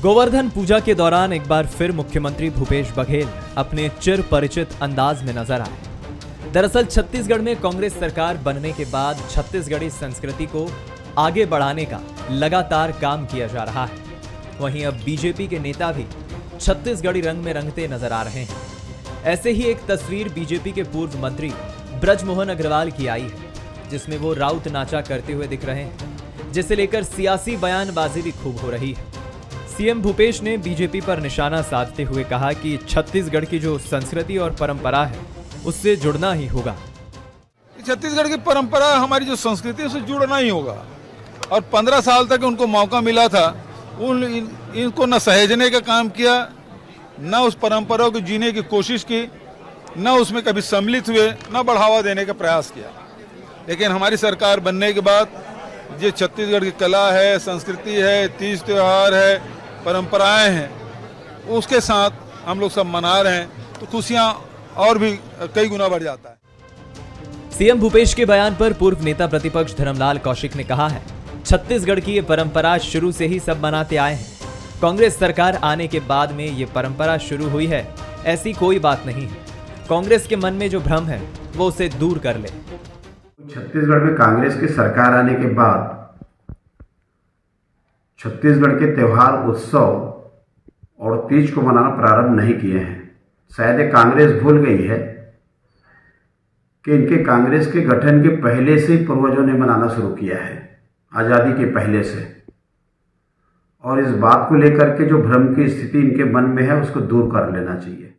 गोवर्धन पूजा के दौरान एक बार फिर मुख्यमंत्री भूपेश बघेल अपने चिर परिचित अंदाज में नजर आए। दरअसल छत्तीसगढ़ में कांग्रेस सरकार बनने के बाद छत्तीसगढ़ी संस्कृति को आगे बढ़ाने का लगातार काम किया जा रहा है। वहीं अब बीजेपी के नेता भी छत्तीसगढ़ी रंग में रंगते नजर आ रहे हैं। ऐसे ही एक तस्वीर बीजेपी के पूर्व मंत्री ब्रजमोहन अग्रवाल की आई है, जिसमें वो राउत नाचा करते हुए दिख रहे हैं, जिसे लेकर सियासी बयानबाजी भी खूब हो रही है। सीएम भूपेश ने बीजेपी पर निशाना साधते हुए कहा कि छत्तीसगढ़ की जो संस्कृति और परंपरा है उससे जुड़ना ही होगा। छत्तीसगढ़ की परंपरा, हमारी जो संस्कृति है उससे जुड़ना ही होगा। और 15 साल तक उनको मौका मिला था, इनको न सहेजने का काम किया, न उस परंपरा को जीने की कोशिश की, न उसमें कभी सम्मिलित हुए, न बढ़ावा देने का प्रयास किया। लेकिन हमारी सरकार बनने के बाद ये छत्तीसगढ़ की कला है, संस्कृति है, तीज त्योहार है, परंपराएं हैं, उसके साथ हम लोग सब मना रहे हैं, तो खुशियां और भी कई गुना बढ़ जाता है। सीएम भूपेश के बयान पर पूर्व नेता प्रतिपक्ष धर्मलाल कौशिक ने कहा है, छत्तीसगढ़ की ये परंपरा शुरू से ही सब मनाते आए हैं। कांग्रेस सरकार आने के बाद में ये परंपरा शुरू हुई है, ऐसी कोई बात नहीं है। कांग्रेस के मन में जो भ्रम है वो उसे दूर कर ले। छत्तीसगढ़ में कांग्रेस की सरकार आने के बाद छत्तीसगढ़ के त्यौहार, उत्सव और तीज को मनाना प्रारंभ नहीं किए हैं। शायद कांग्रेस भूल गई है कि इनके कांग्रेस के गठन के पहले से ही पूर्वजों ने मनाना शुरू किया है, आज़ादी के पहले से। और इस बात को लेकर के जो भ्रम की स्थिति इनके मन में है उसको दूर कर लेना चाहिए।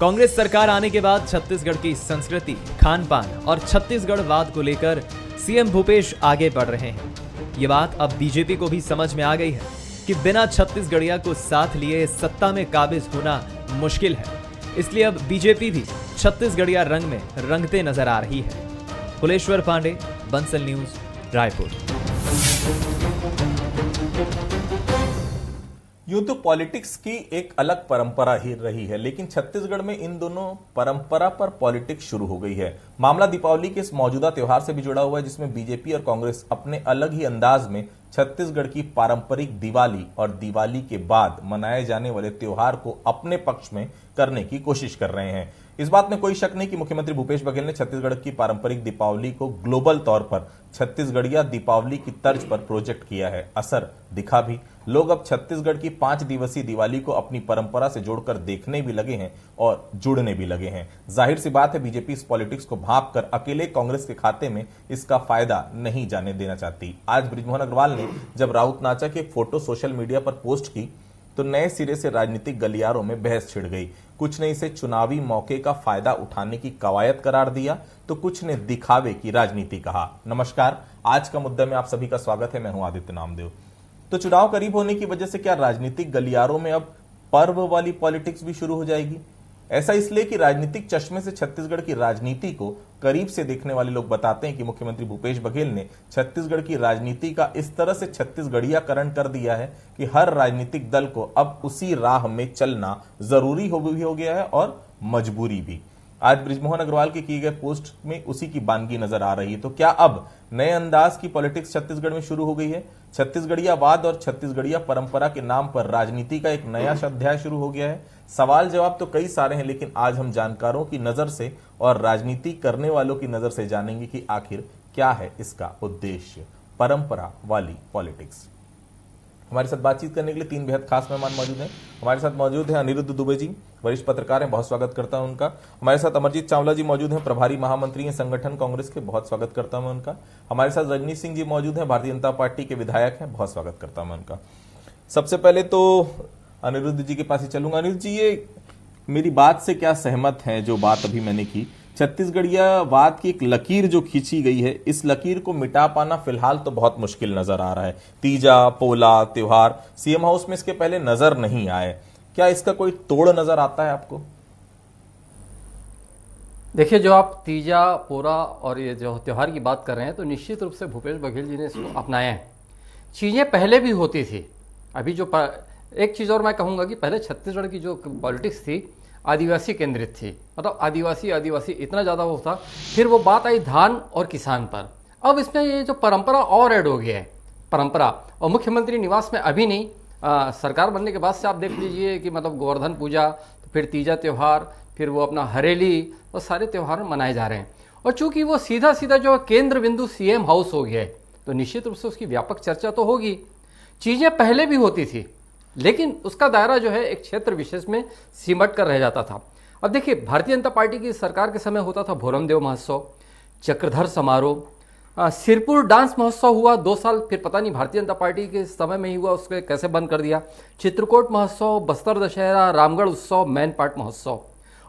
कांग्रेस सरकार आने के बाद छत्तीसगढ़ की संस्कृति, खान पान और छत्तीसगढ़वाद को लेकर सीएम भूपेश आगे बढ़ रहे हैं। ये बात अब बीजेपी को भी समझ में आ गई है कि बिना छत्तीसगढ़िया को साथ लिए सत्ता में काबिज होना मुश्किल है। इसलिए अब बीजेपी भी छत्तीसगढ़िया रंग में रंगते नजर आ रही है। कुलेश्वर पांडे, बंसल न्यूज, रायपुर। यूं तो पॉलिटिक्स की एक अलग परंपरा ही रही है, लेकिन छत्तीसगढ़ में इन दोनों परंपरा पर पॉलिटिक्स शुरू हो गई है। मामला दीपावली के इस मौजूदा त्योहार से भी जुड़ा हुआ है, जिसमें बीजेपी और कांग्रेस अपने अलग ही अंदाज में छत्तीसगढ़ की पारंपरिक दिवाली और दिवाली के बाद मनाए जाने वाले त्योहार को अपने पक्ष में करने की कोशिश कर रहे हैं। इस बात में कोई शक नहीं कि मुख्यमंत्री भूपेश बघेल ने छत्तीसगढ़ की पारंपरिक दीपावली को ग्लोबल तौर पर छत्तीसगढ़िया दीपावली की तर्ज पर प्रोजेक्ट किया है। असर दिखा भी। लोग अब छत्तीसगढ़ की 5 दिवसीय दिवाली को अपनी परंपरा से जोड़कर देखने भी लगे हैं और जुड़ने भी लगे हैं। जाहिर सी बात है, बीजेपी इस पॉलिटिक्स को भांपकर अकेले कांग्रेस के खाते में इसका फायदा नहीं जाने देना चाहती। आज ब्रजमोहन अग्रवाल ने जब राउत नाचा की एक फोटो सोशल मीडिया पर पोस्ट की तो नए सिरे से राजनीतिक गलियारों में बहस छिड़ गई। कुछ ने इसे चुनावी मौके का फायदा उठाने की कवायद करार दिया, तो कुछ ने दिखावे की राजनीति कहा। नमस्कार, आज का मुद्दा में आप सभी का स्वागत है। मैं हूं आदित्य नामदेव। तो चुनाव करीब होने की वजह से क्या राजनीतिक गलियारों में अब पर्व वाली पॉलिटिक्स भी शुरू हो जाएगी? ऐसा इसलिए कि राजनीतिक चश्मे से छत्तीसगढ़ की राजनीति को करीब से देखने वाले लोग बताते हैं कि मुख्यमंत्री भूपेश बघेल ने छत्तीसगढ़ की राजनीति का इस तरह से छत्तीसगढ़ियाकरण कर दिया है कि हर राजनीतिक दल को अब उसी राह में चलना जरूरी हो गया है और मजबूरी भी। आज ब्रजमोहन अग्रवाल के किए गए पोस्ट में उसी की बानगी नजर आ रही है। तो क्या अब नए अंदाज की पॉलिटिक्स छत्तीसगढ़ में शुरू हो गई है? छत्तीसगढ़ियावाद और छत्तीसगढ़िया परंपरा के नाम पर राजनीति का एक नया अध्याय शुरू हो गया है। सवाल जवाब तो कई सारे हैं, लेकिन आज हम जानकारों की नजर से और राजनीति करने वालों की नजर से जानेंगे कि आखिर क्या है इसका उद्देश्य, परंपरा वाली पॉलिटिक्स। हमारे साथ बातचीत करने के लिए 3 बेहद खास मेहमान मौजूद हैं। हमारे साथ मौजूद हैं अनिरुद्ध दुबे जी, वरिष्ठ पत्रकार हैं, बहुत स्वागत करता हूं उनका। हमारे साथ अमरजीत चावला जी मौजूद हैं, प्रभारी महामंत्री हैं संगठन कांग्रेस के, बहुत स्वागत करता हूं उनका। हमारे साथ रजनीश सिंह जी मौजूद हैं, भारतीय जनता पार्टी के विधायक हैं, बहुत स्वागत करता हूं उनका। सबसे पहले तो अनिरुद्ध जी के पास ही चलूंगा। अनिरुद्ध जी, ये मेरी बात से क्या सहमत है जो बात अभी मैंने की? छत्तीसगढ़ियावाद की एक लकीर जो खींची गई है, इस लकीर को मिटा पाना फिलहाल तो बहुत मुश्किल नजर आ रहा है। तीजा, पोला त्योहार सीएम हाउस में इसके पहले नजर नहीं आए। क्या इसका कोई तोड़ नजर आता है आपको? देखिए, जो आप तीजा, पोरा और ये जो त्योहार की बात कर रहे हैं, तो निश्चित रूप से भूपेश बघेल जी ने इसको अपनाया है। चीज़ें पहले भी होती थी। अभी जो एक चीज़ और मैं कहूँगा कि पहले छत्तीसगढ़ की जो पॉलिटिक्स थी आदिवासी केंद्रित थी, मतलब आदिवासी इतना ज़्यादा वो था। फिर वो बात आई धान और किसान पर। अब इसमें ये जो परंपरा और ऐड हो गया है, परंपरा, और मुख्यमंत्री निवास में अभी नहीं, सरकार बनने के बाद से आप देख लीजिए कि मतलब गोवर्धन पूजा, तो फिर तीजा त्यौहार, फिर वो अपना हरेली, वो सारे त्यौहार मनाए जा रहे हैं। और चूंकि वो सीधा सीधा जो केंद्र बिंदु सीएम हाउस हो गया है, तो निश्चित रूप से उसकी व्यापक चर्चा तो होगी। चीज़ें पहले भी होती थी, लेकिन उसका दायरा जो है एक क्षेत्र विशेष में सिमट कर रह जाता था। अब देखिए, भारतीय जनता पार्टी की सरकार के समय होता था भोरमदेव महोत्सव, चक्रधर समारोह, सिरपुर डांस महोत्सव हुआ 2 साल, फिर पता नहीं भारतीय जनता पार्टी के समय में ही हुआ, उसको कैसे बंद कर दिया। चित्रकूट महोत्सव, बस्तर दशहरा, रामगढ़ उत्सव, मैन पाट महोत्सव,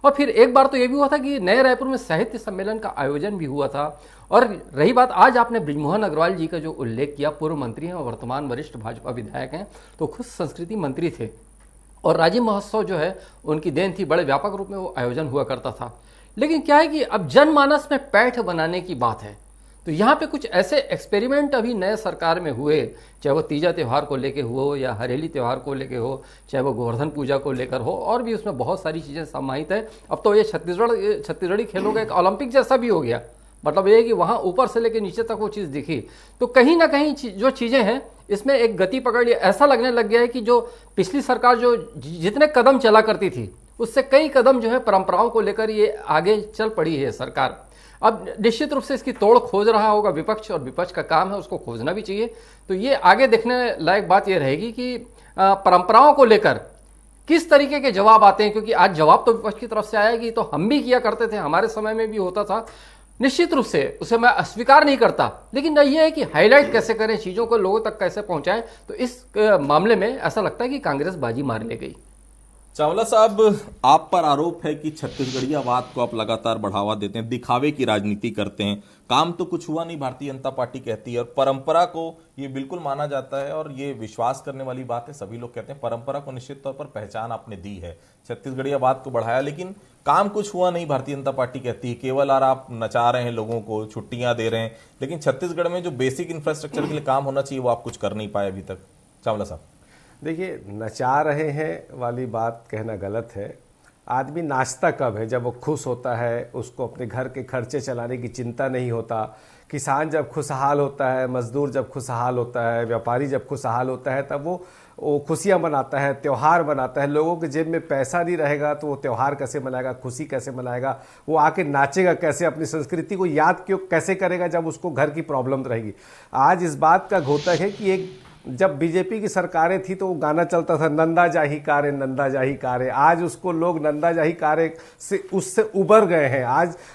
और फिर एक बार तो ये भी हुआ था कि नए रायपुर में साहित्य सम्मेलन का आयोजन भी हुआ था। और रही बात, आज आपने बृजमोहन अग्रवाल जी का जो उल्लेख किया, पूर्व मंत्री हैं और वर्तमान वरिष्ठ भाजपा विधायक हैं, तो खुद संस्कृति मंत्री थे, और राजीव महोत्सव जो है उनकी देन थी, बड़े व्यापक रूप में वो आयोजन हुआ करता था। लेकिन क्या है कि अब जनमानस में पैठ बनाने की बात है, तो यहाँ पे कुछ ऐसे एक्सपेरिमेंट अभी नए सरकार में हुए, चाहे वो तीजा त्यौहार को लेके हो या हरेली त्यौहार को लेके हो, चाहे वो गोवर्धन पूजा को लेकर हो, और भी उसमें बहुत सारी चीज़ें समाहित है। अब तो ये छत्तीसगढ़ी खेलों का एक ओलंपिक जैसा भी हो गया, मतलब ये है कि वहाँ ऊपर से लेकर नीचे तक वो चीज़ दिखी। तो कहीं ना कहीं जो चीज़ें हैं इसमें एक गति पकड़ लिया, ऐसा लगने लग गया है कि जो पिछली सरकार जो जितने कदम चला करती थी, उससे कई कदम जो है परंपराओं को लेकर ये आगे चल पड़ी है सरकार। अब निश्चित रूप से इसकी तोड़ खोज रहा होगा विपक्ष, और विपक्ष का काम है, उसको खोजना भी चाहिए। तो ये आगे देखने लायक बात ये रहेगी कि परंपराओं को लेकर किस तरीके के जवाब आते हैं, क्योंकि आज जवाब तो विपक्ष की तरफ से आया कि तो हम भी किया करते थे, हमारे समय में भी होता था। निश्चित रूप से उसे मैं अस्वीकार नहीं करता, लेकिन यह है कि हाईलाइट कैसे करें, चीज़ों को लोगों तक कैसे पहुंचाएं। तो इस मामले में ऐसा लगता है कि कांग्रेस बाजी मार ले गई। चावला साहब, आप पर आरोप है कि छत्तीसगढ़ीयावाद को आप लगातार बढ़ावा देते हैं, दिखावे की राजनीति करते हैं, काम तो कुछ हुआ नहीं भारतीय जनता पार्टी कहती है, और परंपरा को ये बिल्कुल माना जाता है और ये विश्वास करने वाली बात है। सभी लोग कहते हैं परंपरा को निश्चित तौर पर पहचान आपने दी है, छत्तीसगढ़ीयावाद को बढ़ाया, लेकिन काम कुछ हुआ नहीं भारतीय जनता पार्टी कहती है। केवल आप नचा रहे हैं लोगों को, छुट्टियां दे रहे हैं, लेकिन छत्तीसगढ़ में जो बेसिक इंफ्रास्ट्रक्चर के लिए काम होना चाहिए वो आप कुछ कर नहीं पाए अभी तक। चावला साहब, देखिए, नचा रहे हैं वाली बात कहना गलत है। आदमी नाचता कब है? जब वो खुश होता है, उसको अपने घर के खर्चे चलाने की चिंता नहीं होता। किसान जब खुशहाल होता है, मजदूर जब खुशहाल होता है, व्यापारी जब खुशहाल होता है, तब वो खुशियाँ मनाता है, त्यौहार मनाता है। लोगों के जेब में पैसा नहीं रहेगा तो वो त्यौहार कैसे मनाएगा, खुशी कैसे मनाएगा, वो आके नाचेगा कैसे, अपनी संस्कृति को याद क्यों कैसे करेगा जब उसको घर की प्रॉब्लम रहेगी। आज इस बात का घोतक है कि एक जब बीजेपी की सरकारें थी तो वो गाना चलता था, नंदा जाही कारे, नंदा जाही कारे। आज उसको लोग नंदा जाही कारे से उससे उबर गए हैं।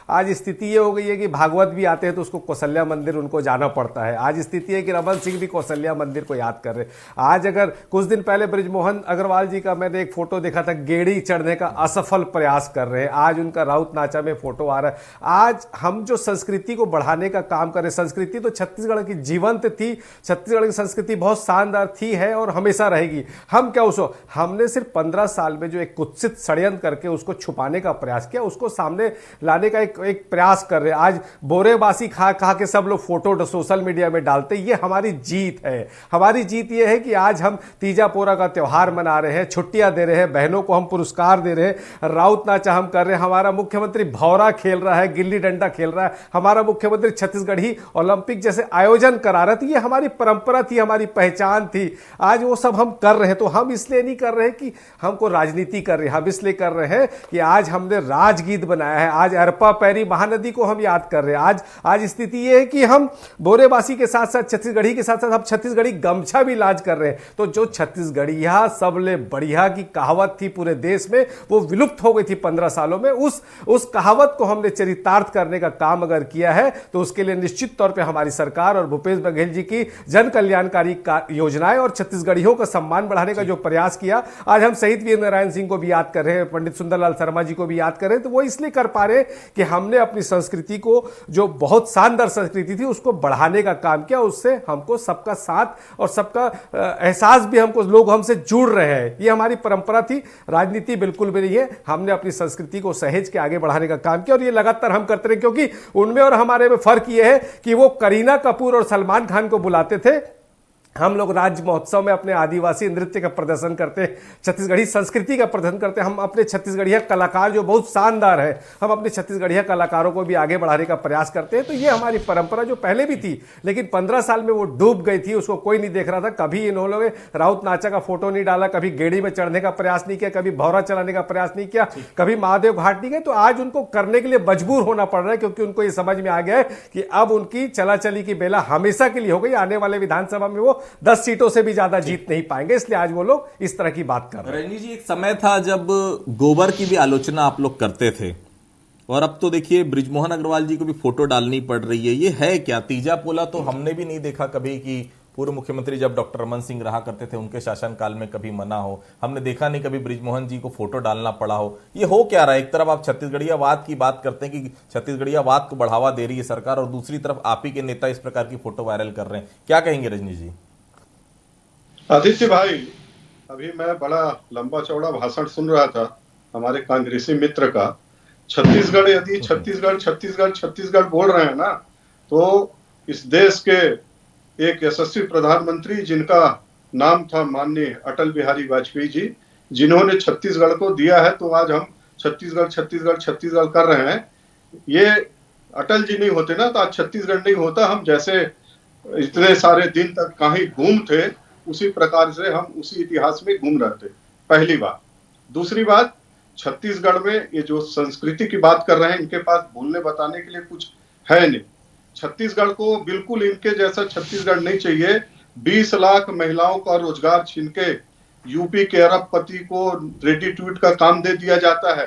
आज स्थिति ये हो गई है कि भागवत भी आते हैं तो उसको कौशल्या मंदिर उनको जाना पड़ता है। आज स्थिति है कि रमन सिंह भी कौशल्या मंदिर को याद कर रहे। आज अगर कुछ दिन पहले बृजमोहन अग्रवाल जी का मैंने एक फोटो देखा था, गेड़ी चढ़ने का असफल प्रयास कर रहे हैं। आज उनका राउत नाचा में फोटो आ रहा है। आज हम जो संस्कृति को बढ़ाने का काम कर रहे, संस्कृति तो छत्तीसगढ़ की जीवंत थी, छत्तीसगढ़ की संस्कृति बहुत शानदार थी, है और हमेशा रहेगी। हम क्या उसको, हमने सिर्फ 15 साल में जो एक कुत्सित षड्यंत्र करके उसको छुपाने का प्रयास किया, उसको सामने लाने का एक प्रयास कर रहे हैं। आज बोरेबासी खा के सब लोग फोटो सोशल मीडिया में डालते, ये हमारी जीत है। हमारी जीत ये है कि आज हम तीजा पोरा का त्यौहार मना रहे हैं, छुट्टियां दे रहे हैं, बहनों को हम पुरस्कार दे रहे हैं, राउत नाचा हम कर रहे हैं, हमारा मुख्यमंत्री भौरा खेल रहा है, गिल्ली डंडा खेल रहा है, हमारा मुख्यमंत्री छत्तीसगढ़ी ओलंपिक जैसे आयोजन करा रहा था। ये हमारी परंपरा थी, हमारी पहचान थी। आज वो सब हम कर रहे हैं। तो हम इसलिए नहीं कर रहे हैं कि हमको राजनीति कर रहे हैं, हम इसलिए कर रहे हैं कि आज हमने राजगीत बनाया है। आज अरपा पैरी महानदी को हम याद कर रहे हैं। आज स्थिति ये है कि हम बोरेबासी के साथ साथ छत्तीसगढ़ी के साथ साथ हम छत्तीसगढ़ी गमछा भी लाज कर रहे हैं। तो जो छत्तीसगढ़िया सबले बढ़िया की कहावत थी पूरे देश में, वो विलुप्त हो गई थी 15 सालों में। उस कहावत को हमने चरितार्थ करने का काम अगर किया है तो उसके लिए निश्चित तौर पर हमारी सरकार और भूपेश बघेल जी की जन कल्याणकारी योजनाएं और छत्तीसगढ़ियों का सम्मान बढ़ाने का जो प्रयास किया, आज हम शहीद वीर नारायण सिंह को भी याद कर रहे हैं, पंडित सुंदरलाल शर्मा जी को भी याद कर रहे हैं। तो वो इसलिए कर पा रहे हैं कि हमने अपनी संस्कृति को, जो बहुत शानदार संस्कृति थी, उसको बढ़ाने का काम किया। उससे हमको सबका साथ और सबका एहसास भी, हमको लोग हमसे जुड़ रहे हैं। ये हमारी परंपरा थी, राजनीति बिल्कुल भी नहीं है। हमने अपनी संस्कृति को सहेज के आगे बढ़ाने का काम किया और ये लगातार हम करते रहे, क्योंकि उनमें और हमारे में फर्क ये है कि वो करीना कपूर और सलमान खान को बुलाते थे, हम लोग राज्य महोत्सव में अपने आदिवासी नृत्य का प्रदर्शन करते हैं, छत्तीसगढ़ी संस्कृति का प्रदर्शन करते हैं। हम अपने छत्तीसगढ़िया कलाकार जो बहुत शानदार है, हम अपने छत्तीसगढ़िया कलाकारों को भी आगे बढ़ाने का प्रयास करते हैं। तो ये हमारी परंपरा जो पहले भी थी, लेकिन 15 साल में वो डूब गई थी, उसको कोई नहीं देख रहा था। कभी इन्होंने राउत नाचा का फोटो नहीं डाला, कभी गेड़ी में चढ़ने का प्रयास नहीं किया, कभी भौरा चलाने का प्रयास नहीं किया, कभी महादेव घाट नहीं गए। तो आज उनको करने के लिए मजबूर होना पड़ रहा है, क्योंकि उनको ये समझ में आ गया है कि अब उनकी चलाचली की बेला हमेशा के लिए हो गई। आने वाले विधानसभा में वो 10 सीटों से भी ज्यादा जीत नहीं पाएंगे, इसलिए आज वो लोग इस तरह की बात कर रहे हैं। रजनी जी, एक समय था जब गोबर की भी आलोचना आप लोग करते थे, और अब तो देखिए बृजमोहन अग्रवाल जी को भी फोटो डालनी पड़ रही है। ये है क्या? तीजा पोला तो हमने भी नहीं देखा कभी कि पूर्व मुख्यमंत्री जब डॉक्टर रमन सिंह रहा करते थे उनके शासनकाल में कभी मना हो। हमने देखा नहीं कभी बृजमोहन जी को फोटो डालना पड़ा हो। ये हो क्या रहा है? एक तरफ आप छत्तीसगढ़ियावाद की बात करते हैं कि छत्तीसगढ़ियावाद को बढ़ावा दे रही है सरकार, और दूसरी तरफ आप ही के नेता इस प्रकार की फोटो वायरल कर रहे हैं। क्या कहेंगे रजनी जी? आदित्य भाई, अभी मैं बड़ा लंबा चौड़ा भाषण सुन रहा था हमारे कांग्रेसी मित्र का। छत्तीसगढ़, यदि छत्तीसगढ़ छत्तीसगढ़ छत्तीसगढ़ बोल रहे हैं ना, तो इस देश के एक यशस्वी प्रधानमंत्री जिनका नाम था माननीय अटल बिहारी वाजपेयी जी, जिन्होंने छत्तीसगढ़ को दिया है, तो आज हम छत्तीसगढ़ छत्तीसगढ़ छत्तीसगढ़ कर रहे हैं। ये अटल जी नहीं होते ना तो आज छत्तीसगढ़ नहीं होता। हम जैसे इतने सारे दिन तक कहीं गुम थे, उसी प्रकार से हम उसी इतिहास में घूम रहे थे। पहली बात। दूसरी बात, छत्तीसगढ़ में ये जो संस्कृति की बात कर रहे हैं, इनके पास बोलने बताने के लिए कुछ है नहीं। छत्तीसगढ़ को बिल्कुल इनके जैसा छत्तीसगढ़ नहीं चाहिए। 20 लाख महिलाओं का रोजगार छीन के यूपी के अरबपति को रेडी ट्वीट का काम दे दिया जाता है।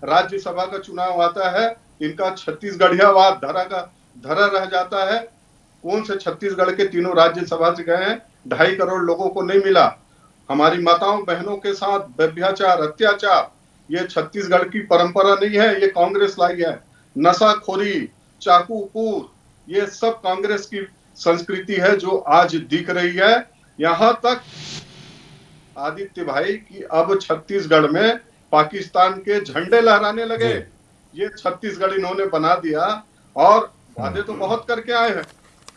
राज्यसभा का चुनाव आता है, इनका छत्तीसगढ़ियावाद धरा रह जाता है। कौन से छत्तीसगढ़ के तीनों राज्यसभा से गए हैं? 2.5 करोड़ लोगों को नहीं मिला। हमारी माताओं बहनों के साथ व्यभिचार, अत्याचार, ये छत्तीसगढ़ की परंपरा नहीं है, ये कांग्रेस लाई है। नशाखोरी, चाकूपुर, ये सब कांग्रेस की संस्कृति है जो आज दिख रही है। यहां तक आदित्य भाई कि अब छत्तीसगढ़ में पाकिस्तान के झंडे लहराने लगे। ये छत्तीसगढ़ इन्होंने बना दिया, और वादे तो बहुत करके आए हैं,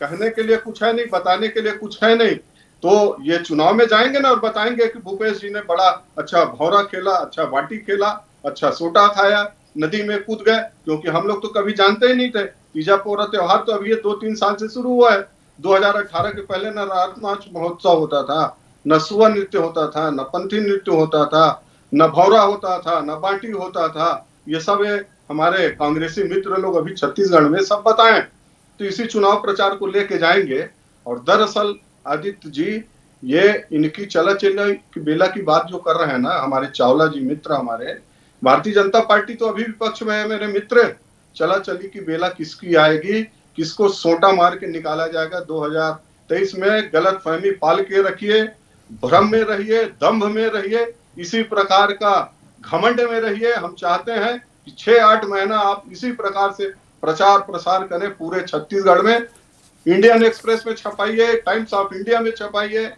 कहने के लिए कुछ है नहीं, बताने के लिए कुछ है नहीं। तो ये चुनाव में जाएंगे ना और बताएंगे कि भूपेश जी ने बड़ा अच्छा भौरा खेला, अच्छा बाटी खेला, अच्छा सोटा खाया, नदी में कूद गए। क्योंकि हम लोग तो कभी जानते ही नहीं थे। तीजा पोरा त्योहार तो अभी ये 2-3 साल से शुरू हुआ है। 2018 के पहले न रात नाच महोत्सव होता था, न सुआ नृत्य होता था, न पंथी नृत्य होता था, न भौरा होता था, न बाटी होता था। ये सब हमारे कांग्रेसी मित्र लोग अभी छत्तीसगढ़ में सब बताएं। तो इसी चुनाव प्रचार को लेके जाएंगे। और दरअसल आदित्य जी, ये इनकी चला की बेला की बात जो कर रहे हैं ना हमारे चावला जी मित्र, हमारे भारतीय जनता पार्टी तो अभी विपक्ष में है मेरे मित्र। चला चली की बेला किसकी आएगी, किसको सोटा मार के निकाला जाएगा 2023 में, गलत फहमी पाल के रखिए, भ्रम में रहिए, दंभ में रहिए, इसी प्रकार का घमंड में रहिए। हम चाहते हैं कि 6-8 महीना आप इसी प्रकार से प्रचार प्रसार करें पूरे छत्तीसगढ़ में। इंडियन एक्सप्रेस में छपाइए, टाइम्स ऑफ इंडिया में छपाइए,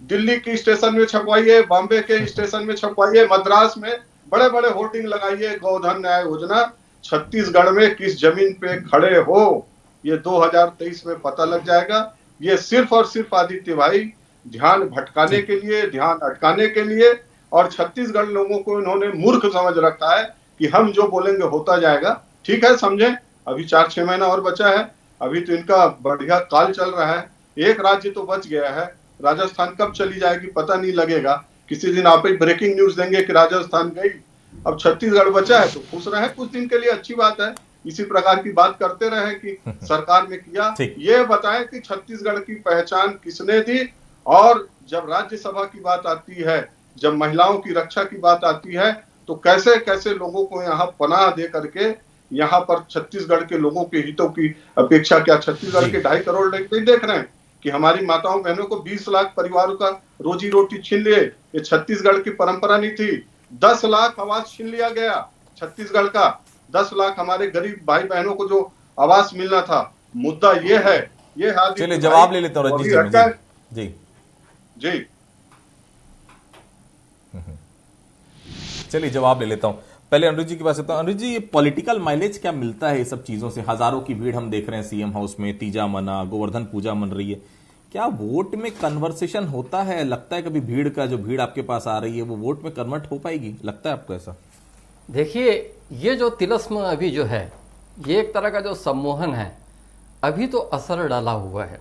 दिल्ली की स्टेशन में छपवाइए, बॉम्बे के स्टेशन में छपवाइए, मद्रास में बड़े बड़े होर्डिंग लगाइए, गोधन न्याय योजना। छत्तीसगढ़ में किस जमीन पे खड़े हो, ये 2023 में पता लग जाएगा। ये सिर्फ और सिर्फ आदित्य भाई ध्यान भटकाने के लिए, ध्यान अटकाने के लिए, और छत्तीसगढ़ लोगों को इन्होंने मूर्ख समझ रखा है कि हम जो बोलेंगे होता जाएगा। ठीक है, समझे, अभी 4-6 महीना और बचा है। अभी तो इनका बढ़िया काल चल रहा है। एक राज्य तो बच गया है, राजस्थान कब चली जाएगी पता नहीं लगेगा। किसी दिन आप एक ब्रेकिंग न्यूज देंगे कि राजस्थान गई। अब छत्तीसगढ़ बचा है तो खुश रहे कुछ दिन के लिए, अच्छी बात है। इसी प्रकार की बात करते रहे कि सरकार ने किया। ये बताएं कि छत्तीसगढ़ की पहचान किसने दी। और जब राज्यसभा की बात आती है, जब महिलाओं की रक्षा की बात आती है, तो कैसे कैसे लोगों को यहाँ पनाह दे करके यहाँ पर छत्तीसगढ़ के लोगों के हितों की अपेक्षा क्या छत्तीसगढ़ के 2.5 करोड़ नहीं देख रहे हैं कि हमारी माताओं बहनों को 20 लाख परिवारों का रोजी रोटी छीन लिए? ये छत्तीसगढ़ की परंपरा नहीं थी। 10 लाख आवास छीन लिया गया छत्तीसगढ़ का। 10 लाख हमारे गरीब भाई बहनों को जो आवास मिलना था। मुद्दा ये है, ये है। चलिए जवाब ले लेता हूँ रजनी जी। जी चलिए जवाब ले लेता हूं। पहले अनुज जी के पास आता हूं। अनुज जी, ये पॉलिटिकल माइलेज क्या मिलता है ये सब चीजों से? हजारों की भीड़ हम देख रहे हैं सीएम हाउस में, तीजा मना, गोवर्धन पूजा मन रही है। क्या वोट में कन्वर्सेशन होता है? लगता है कभी भीड़ का, जो भीड़ आपके पास आ रही है वो वोट में कन्वर्ट हो पाएगी? लगता है आपको ऐसा? देखिए, ये जो तिलस्म अभी जो है, ये एक तरह का जो सम्मोहन है, अभी तो असर डाला हुआ है।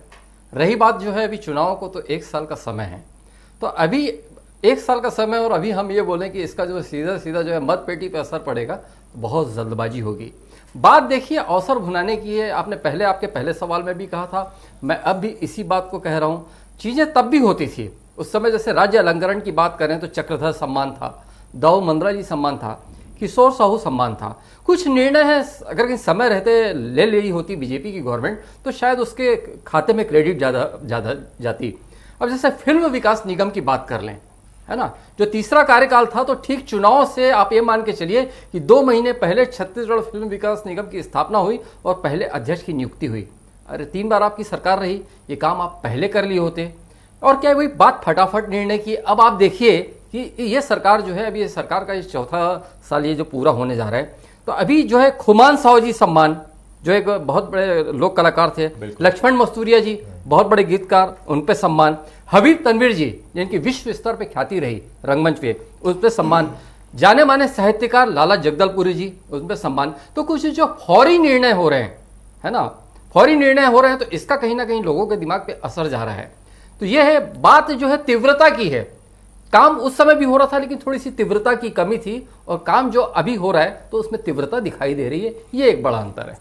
रही बात जो है अभी चुनाव को, तो 1 साल का समय है, तो अभी 1 साल का समय और अभी हम ये बोलें कि इसका जो सीधा सीधा जो है मत पेटी पे असर पड़ेगा, तो बहुत जल्दबाजी होगी। बात देखिए अवसर भुनाने की है। आपने पहले, आपके पहले सवाल में भी कहा था, मैं अब भी इसी बात को कह रहा हूँ, चीज़ें तब भी होती थी उस समय। जैसे राज्य अलंकरण की बात करें तो चक्रधर सम्मान था, दाऊ मंद्रा जी सम्मान था, किशोर साहू सम्मान था। कुछ निर्णय है अगर कहीं समय रहते ले ली होती बीजेपी की गवर्नमेंट, तो शायद उसके खाते में क्रेडिट ज़्यादा जाती। अब जैसे फिल्म विकास निगम की बात कर लें, है ना, जो तीसरा कार्यकाल था, तो ठीक चुनाव से आप ये मान के चलिए कि 2 महीने पहले छत्तीसगढ़ फिल्म विकास निगम की स्थापना हुई और पहले अध्यक्ष की नियुक्ति हुई। अरे 3 बार आपकी सरकार रही, ये काम आप पहले कर लिए होते। और क्या वही बात फटाफट निर्णय की। अब आप देखिए कि ये सरकार जो है, अभी ये सरकार का इस 4था साल ये जो पूरा होने जा रहा है, तो अभी जो है खुमान साहू जी सम्मान, जो एक बहुत बड़े लोक कलाकार थे, लक्ष्मण मस्तूरिया जी बहुत बड़े गीतकार, उन पे सम्मान, हबीब तनवीर जी जिनकी विश्व स्तर पे ख्याति रही रंगमंच पे, उस पे सम्मान, जाने माने साहित्यकार लाला जगदलपुरी जी, उन पे सम्मान। तो कुछ जो फौरी निर्णय हो रहे हैं, है ना, फौरी निर्णय हो रहे हैं, तो इसका कहीं ना कहीं लोगों के दिमाग पे असर जा रहा है। तो यह है बात जो है तीव्रता की है। काम उस समय भी हो रहा था, लेकिन थोड़ी सी तीव्रता की कमी थी, और काम जो अभी हो रहा है तो उसमें तीव्रता दिखाई दे रही है। ये एक बड़ा अंतर है।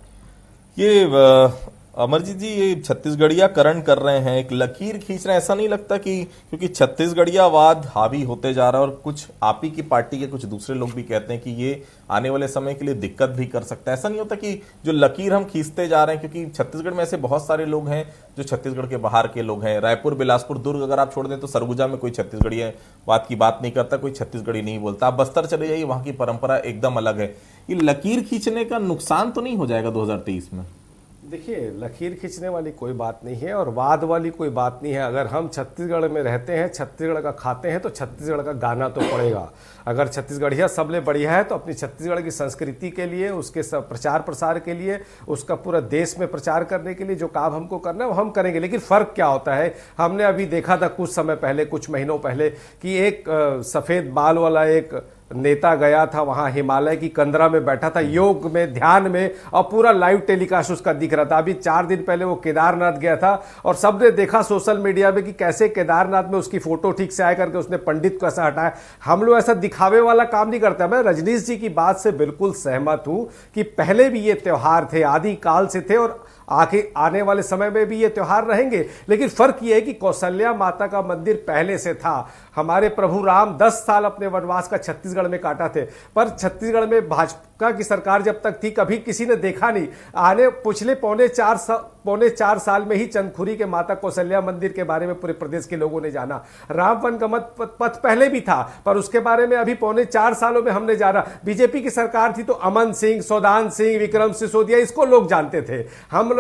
ये अमरजीत जी, ये छत्तीसगढ़ियाकरण कर रहे हैं, एक लकीर खींच रहे हैं, ऐसा नहीं लगता कि क्योंकि छत्तीसगढ़ियावाद हावी होते जा रहा है, और कुछ आप ही की पार्टी के कुछ दूसरे लोग भी कहते हैं कि ये आने वाले समय के लिए दिक्कत भी कर सकता है? ऐसा नहीं होता कि जो लकीर हम खींचते जा रहे हैं, क्योंकि छत्तीसगढ़ में ऐसे बहुत सारे लोग हैं जो छत्तीसगढ़ के बाहर के लोग हैं, रायपुर, बिलासपुर, दुर्ग अगर आप छोड़ दें तो सरगुजा में कोई छत्तीसगढ़ियावाद की बात नहीं करता, कोई छत्तीसगढ़ी नहीं बोलता। आप बस्तर चले जाइए, वहां की परंपरा एकदम अलग है। ये लकीर खींचने का नुकसान तो नहीं हो जाएगा 2023 में? देखिए, लकीर खींचने वाली कोई बात नहीं है और वाद वाली कोई बात नहीं है। अगर हम छत्तीसगढ़ में रहते हैं, छत्तीसगढ़ का खाते हैं, तो छत्तीसगढ़ का गाना तो पड़ेगा। अगर छत्तीसगढ़िया सबले बढ़िया है, तो अपनी छत्तीसगढ़ की संस्कृति के लिए, उसके प्रचार प्रसार के लिए, उसका पूरा देश में प्रचार करने के लिए जो काम हमको करना है वो हम करेंगे। लेकिन फ़र्क क्या होता है, हमने अभी देखा था कुछ समय पहले, कुछ महीनों पहले, कि एक सफ़ेद बाल वाला एक नेता गया था वहां हिमालय की कंदरा में बैठा था, योग में, ध्यान में, और पूरा लाइव टेलीकास्ट उसका दिख रहा था। अभी 4 दिन पहले वो केदारनाथ गया था और सबने देखा सोशल मीडिया में कि कैसे केदारनाथ में उसकी फोटो ठीक से आया करके उसने पंडित को ऐसा हटाया। हम लोग ऐसा दिखावे वाला काम नहीं करते। मैं रजनीश जी की बात से बिल्कुल सहमत हूं कि पहले भी ये त्योहार थे, आदि काल से थे, और आने वाले समय में भी ये त्योहार रहेंगे। लेकिन फर्क ये है कि कौशल्या माता का मंदिर पहले से था। हमारे प्रभु राम 10 साल अपने वनवास का छत्तीसगढ़ में काटा थे, पर छत्तीसगढ़ में भाजपा की सरकार जब तक थी कभी किसी ने देखा नहीं। पिछले पौने 4 साल में ही चंदखुरी के माता कौशल्या मंदिर के बारे में पूरे प्रदेश के लोगों ने जाना। राम वन गमन पथ पहले भी था, पर उसके बारे में अभी पौने 4 सालों में हमने जाना। बीजेपी की सरकार थी तो अमन सिंह, सौदान सिंह, विक्रम सिसोदिया, इसको लोग जानते थे।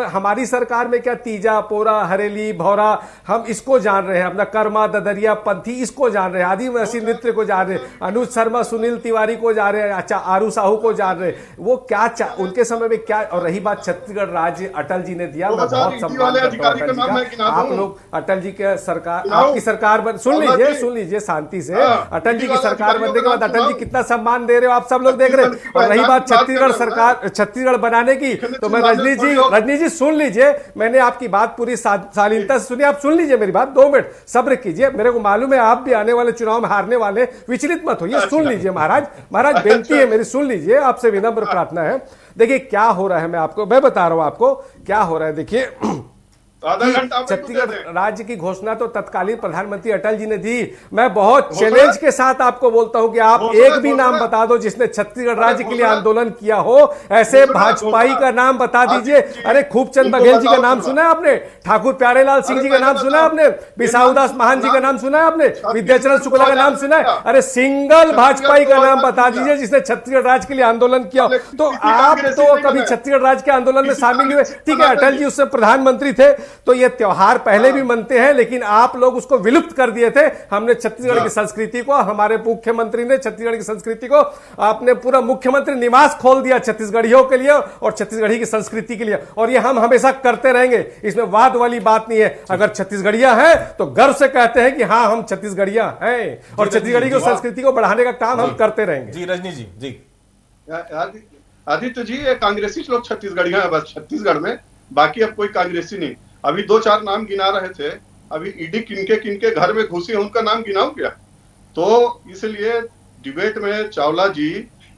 हमारी सरकार में क्या तीजा, पोरा, हरेली, भौरा, हम इसको जान रहे हैं। अपना कर्मा, ददरिया, पंथी, इसको जान रहे हैं। आदिवासी नृत्य को जान रहे हैं। अनुज शर्मा, सुनील तिवारी को जान रहे हैं। अच्छा, आरू साहू को जान रहे हैं। वो क्या उनके समय में क्या। और रही बात छत्तीसगढ़ राज्य अटल जी ने दिया, मैं बहुत सम्मान करता हूं अटल जी का। आप लोग अटल जी के सरकार, आपकी सरकार सुन लीजिए शांति से। अटल जी की सरकार बनने के बाद अटल जी कितना सम्मान दे रहे हो, आप सब लोग देख रहे हैं। और रही बात छत्तीसगढ़ सरकार, छत्तीसगढ़ बनाने की, तो मैं रजनीश जी सुन लीजिए, मैंने आपकी बात पूरी शालीनता से सुनी। आप सुन लीजिए मेरी बात, 2 मिनट सब्र कीजिए। मेरे को मालूम है आप भी आने वाले चुनाव में हारने वाले, विचलित मत होइए, सुन लीजिए महाराज बेनती है मेरी, सुन लीजिए, आपसे विनम्र प्रार्थना है। देखिए क्या हो रहा है, मैं बता रहा हूं आपको क्या हो रहा है। देखिए, छत्तीसगढ़ राज्य की घोषणा तो तत्कालीन प्रधानमंत्री अटल जी ने दी। मैं बहुत चैलेंज के साथ आपको बोलता हूं कि आप एक भी नाम बता दो जिसने छत्तीसगढ़ राज्य के लिए आंदोलन किया हो, ऐसे भाजपाई का नाम बता दीजिए। अरे खूबचंद बघेल जी का नाम सुना है आपने? ठाकुर प्यारेलाल सिंह जी का नाम सुना है आपने? बिसाऊदास महान जी का नाम सुना है आपने? विद्याचरण शुक्ला का नाम सुना है? अरे सिंगल भाजपाई का नाम बता दीजिए जिसने छत्तीसगढ़ राज्य के लिए आंदोलन किया। तो आप तो कभी छत्तीसगढ़ राज्य के आंदोलन में शामिल हुए, ठीक है, अटल जी उससे प्रधानमंत्री थे, तो ये त्योहार पहले भी मनते हैं, लेकिन आप लोग उसको विलुप्त कर दिए थे। हमने छत्तीसगढ़ की संस्कृति को, हमारे मुख्यमंत्री ने छत्तीसगढ़ की संस्कृति को, आपने पूरा मुख्यमंत्री निवास खोल दिया छत्तीसगढ़ियों के लिए और छत्तीसगढ़ी की संस्कृति के लिए, और ये हम हमेशा करते रहेंगे। इसमें वाद वाली बात नहीं है। अगर छत्तीसगढ़िया है तो गर्व से कहते हैं कि हाँ हम छत्तीसगढ़िया हैं, और छत्तीसगढ़ी की संस्कृति को बढ़ाने का काम हम करते रहेंगे। जी रजनी जी। जी आदित्य जी, ये कांग्रेसी लोग छत्तीसगढ़िया है बस छत्तीसगढ़ में, बाकी अब कोई कांग्रेसी नहीं। अभी 2-4 नाम गिना रहे थे, अभी ईडी किनके किनके घर में घुसी है उनका नाम गिनाऊं क्या? तो इसलिए डिबेट में चावला जी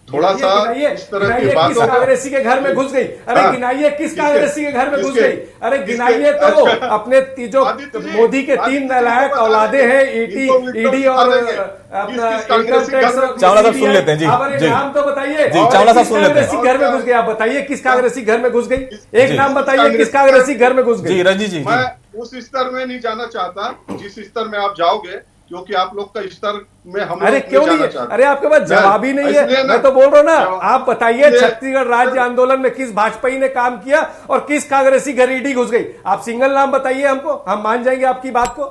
थोड़ा सा इस तरह की बात, किस कांग्रेसी के घर में घुस गई? अरे गिनाइए किस कांग्रेसी के घर में घुस गई? अरे गिनाइए तो अपने जो मोदी के 3 नालायक औलादे हैं, ईडी और अपना इनकम टैक्स। चावला साहब सुन लेते हैं। जी जी नाम तो बताइए। जी चावला साहब सुन लेते हैं। घर में घुस गई, आप बताइए किस कांग्रेसी घर में घुस गई? एक नाम बताइए किस कांग्रेसी घर में घुस गई? जी रजनी जी। मैं उस स्तर में नहीं जाना चाहता जिस स्तर में आप जाओगे, क्योंकि आप लोग का स्तर में हम अरे क्यों नहीं? अरे आपके पास जवाब ही नहीं है। मैं तो बोल रहा हूं ना, आप बताइए छत्तीसगढ़ राज्य आंदोलन में किस भाजपाई ने काम किया और किस कांग्रेसी घर ईडी घुस गई? आप सिंगल नाम बताइए हमको, हम मान जाएंगे आपकी बात को।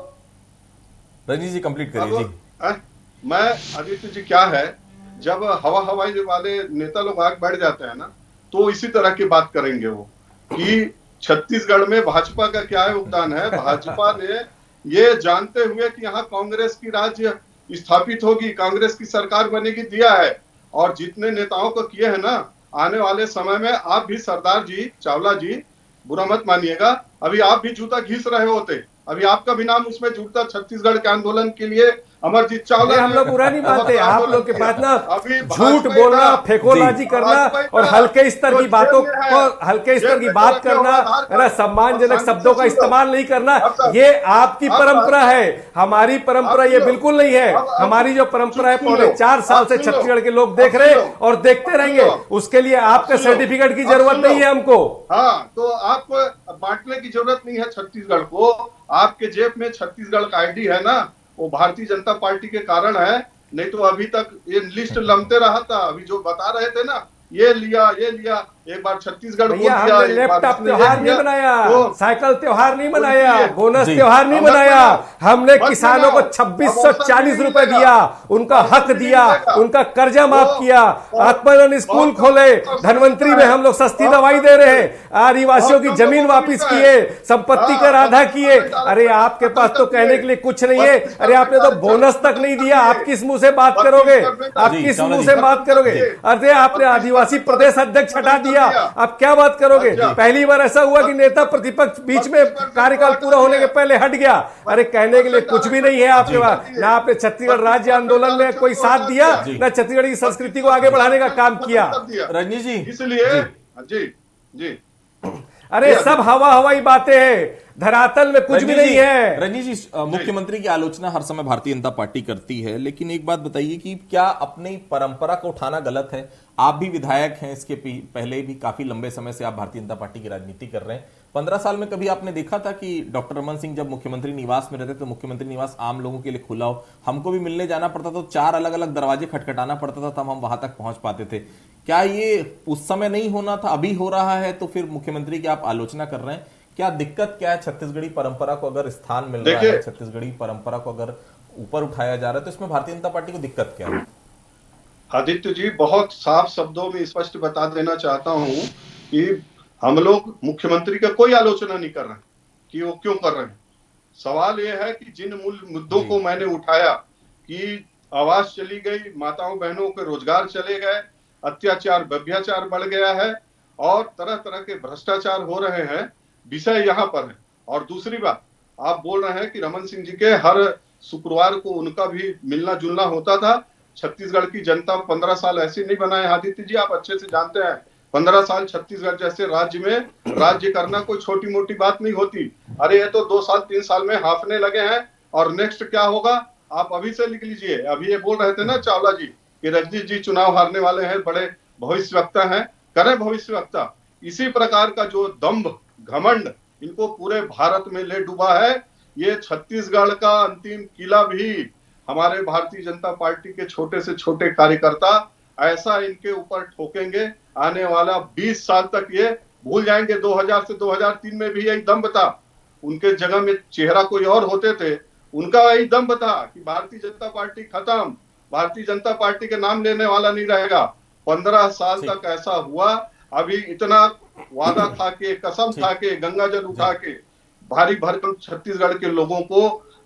रजनी जी कंप्लीट करिए। जी मैं आदित्य जी, क्या है जब हवाई वाले नेता लोग आग बढ़ जाते हैं ना, तो इसी तरह की बात करेंगे वो कि छत्तीसगढ़ में भाजपा का क्या योगदान है। भाजपा ने ये जानते हुए कि यहाँ कांग्रेस की राज्य स्थापित होगी, कांग्रेस की सरकार बनेगी, दिया है। और जितने नेताओं को किए हैं ना, आने वाले समय में आप भी सरदार जी, चावला जी, बुरा मत मानिएगा, अभी आप भी जूता घिस रहे होते, अभी आपका भी नाम उसमें जुड़ता छत्तीसगढ़ के आंदोलन के लिए। अमरजीत चावला, हम लोग बुरा नहीं मानते, आप लोग के पास ना झूठ बोलना, फेकोलाजी करना और हल्के स्तर की बातों को, हल्के स्तर की बात करना, सम्मानजनक शब्दों का इस्तेमाल नहीं करना, ये आपकी परंपरा है। हमारी परंपरा ये बिल्कुल नहीं है। हमारी जो परंपरा है, पौने 4 साल से छत्तीसगढ़ के लोग देख रहे और देखते रहेंगे। उसके लिए आपके सर्टिफिकेट की जरूरत नहीं है हमको। हाँ, तो आपको बांटने की जरूरत नहीं है छत्तीसगढ़ को। आपके जेब में छत्तीसगढ़ का आईडी है ना, वो भारतीय जनता पार्टी के कारण है, नहीं तो अभी तक ये लिस्ट लंबते रहा था। अभी जो बता रहे थे ना, ये लिया, एक बार छत्तीसगढ़ बोल दिया, हमने लैपटॉप त्योहार नहीं बनाया, साइकिल त्योहार नहीं बनाया, बोनस त्योहार नहीं बनाया। हमने किसानों को 2640 रुपए दिया, उनका हक दिया, उनका कर्जा माफ किया, आत्मनिर्भर स्कूल खोले, धनवंतरी में हम लोग सस्ती दवाई दे रहे हैं, आदिवासियों की जमीन वापिस किए, संपत्ति कर आधा किए। अरे आपके पास तो कहने के लिए कुछ नहीं है। अरे आपने तो बोनस तक नहीं दिया, आप किस मुंह से बात करोगे? आप किस मुंह से बात करोगे? अरे आपने आदिवासी प्रदेश अध्यक्ष हटा दिया, आप क्या बात करोगे? पहली बार ऐसा हुआ कि नेता प्रतिपक्ष बीच में कार्यकाल पूरा होने के पहले हट गया। अरे कहने के लिए कुछ भी नहीं है आपके पास। ना आपने छत्तीसगढ़ राज्य आंदोलन में कोई साथ दिया, ना छत्तीसगढ़ की संस्कृति को आगे बढ़ाने का काम किया। रजनी जी, इसलिए जी जी अरे सब हवाई बातें हैं, धरातल में कुछ भी नहीं है। रजनी जी, मुख्यमंत्री की आलोचना हर समय भारतीय जनता पार्टी करती है, लेकिन एक बात बताइए कि क्या अपनी परंपरा को उठाना गलत है? आप भी विधायक हैं, इसके पहले भी काफी लंबे समय से आप भारतीय जनता पार्टी की राजनीति कर रहे हैं। 15 साल में कभी आपने देखा था कि डॉक्टर रमन सिंह जब मुख्यमंत्री निवास में रहते तो मुख्यमंत्री निवास आम लोगों के लिए खुला हो? हमको भी मिलने जाना पड़ता तो 4 अलग अलग दरवाजे खटखटाना पड़ता था, तब हम वहां तक पहुंच पाते थे। क्या ये उस समय नहीं होना था, अभी हो रहा है? तो फिर मुख्यमंत्री की आप आलोचना कर रहे हैं, क्या दिक्कत क्या है? छत्तीसगढ़ी परंपरा को अगर स्थान मिल रहा है, छत्तीसगढ़ी परंपरा को अगर ऊपर उठाया जा रहा है, तो इसमें भारतीय जनता पार्टी को दिक्कत क्या है? आदित्य जी, बहुत साफ शब्दों में स्पष्ट बता देना चाहता हूं कि हम लोग मुख्यमंत्री का कोई आलोचना नहीं कर रहे हैं कि वो क्यों कर रहे हैं। सवाल ये है कि जिन मूल मुद्दों को मैंने उठाया कि आवाज चली गई, माताओं बहनों के रोजगार चले गए, अत्याचार व्यभिचार बढ़ गया है और तरह तरह के भ्रष्टाचार हो रहे हैं, विषय यहाँ पर है। और दूसरी बात, आप बोल रहे हैं कि रमन सिंह जी के हर शुक्रवार को उनका भी मिलना जुलना होता था। छत्तीसगढ़ की जनता 15 साल ऐसी नहीं बनाए आदित्य जी, आप अच्छे से जानते हैं। 15 साल छत्तीसगढ़ जैसे राज्य में राज्य करना कोई छोटी मोटी बात नहीं होती। अरे ये तो 2 साल 3 साल में हाफने लगे हैं, और नेक्स्ट क्या होगा आप अभी से लिख लीजिए। अभी ये बोल रहे थे ना चावला जी कि रजनीश जी चुनाव हारने वाले हैं, बड़े भविष्यवक्ता हैं, करें भविष्यवक्ता। इसी प्रकार का जो दम्भ घमंड इनको पूरे भारत में ले डूबा है, ये छत्तीसगढ़ का अंतिम किला भी हमारे भारतीय जनता पार्टी के छोटे से छोटे कार्यकर्ता ऐसा इनके ऊपर ठोकेंगे, आने वाला 20 साल तक ये भूल जाएंगे। 2000 से 2003 में भी यही दम्भ था, उनके जगह में चेहरा कोई और होते थे, उनका वही दम था कि भारतीय जनता पार्टी खत्म, भारतीय जनता पार्टी के नाम लेने वाला नहीं रहेगा। 15 साल तक ऐसा हुआ। अभी इतना वादा खा के, कसम खा के, गंगा जल उठा के भारी भरकम छत्तीसगढ़ के लोगों को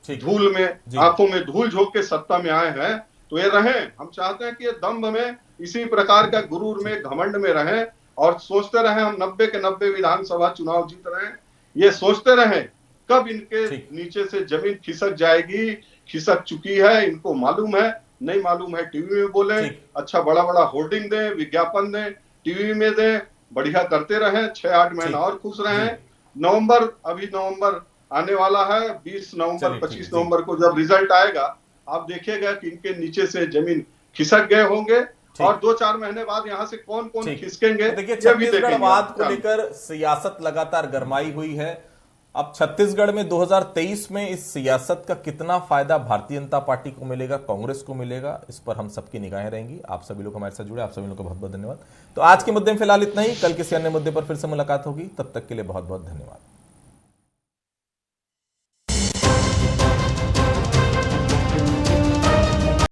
धूल में, आंखों में धूल झोंक के सत्ता में आए हैं। तो ये रहे, हम चाहते हैं कि ये दम्भ में, इसी प्रकार का गुरूर में, घमंड में रहे और सोचते रहे हम 90 के 90 विधानसभा चुनाव जीत रहे हैं। ये सोचते रहे कब इनके नीचे से जमीन खिसक जाएगी। खिसक चुकी है, इनको मालूम है, नहीं मालूम है टीवी में बोले, अच्छा बड़ा बड़ा होर्डिंग दें, विज्ञापन दें, टीवी में दें, बढ़िया करते रहे, 6-8 महीना और खुश रहे। नवंबर, अभी नवंबर आने वाला है, 20 नवंबर 25 नवंबर को जब रिजल्ट आएगा, आप देखिएगा कि इनके नीचे से जमीन खिसक गए होंगे और 2-4 महीने बाद यहाँ से कौन कौन खिसकेंगे। तो देखिए, छत्तीसगढ़ को लेकर सियासत लगातार गरमाई हुई है। अब छत्तीसगढ़ में 2023 में इस सियासत का कितना फायदा भारतीय जनता पार्टी को मिलेगा, कांग्रेस को मिलेगा, इस पर हम सबकी निगाहें रहेंगी। आप सभी लोग हमारे साथ जुड़े, आप सभी लोगों का बहुत बहुत धन्यवाद। तो आज के मुद्दे में फिलहाल इतना ही, कल किसी अन्य मुद्दे पर फिर से मुलाकात होगी, तब तक के लिए बहुत बहुत धन्यवाद।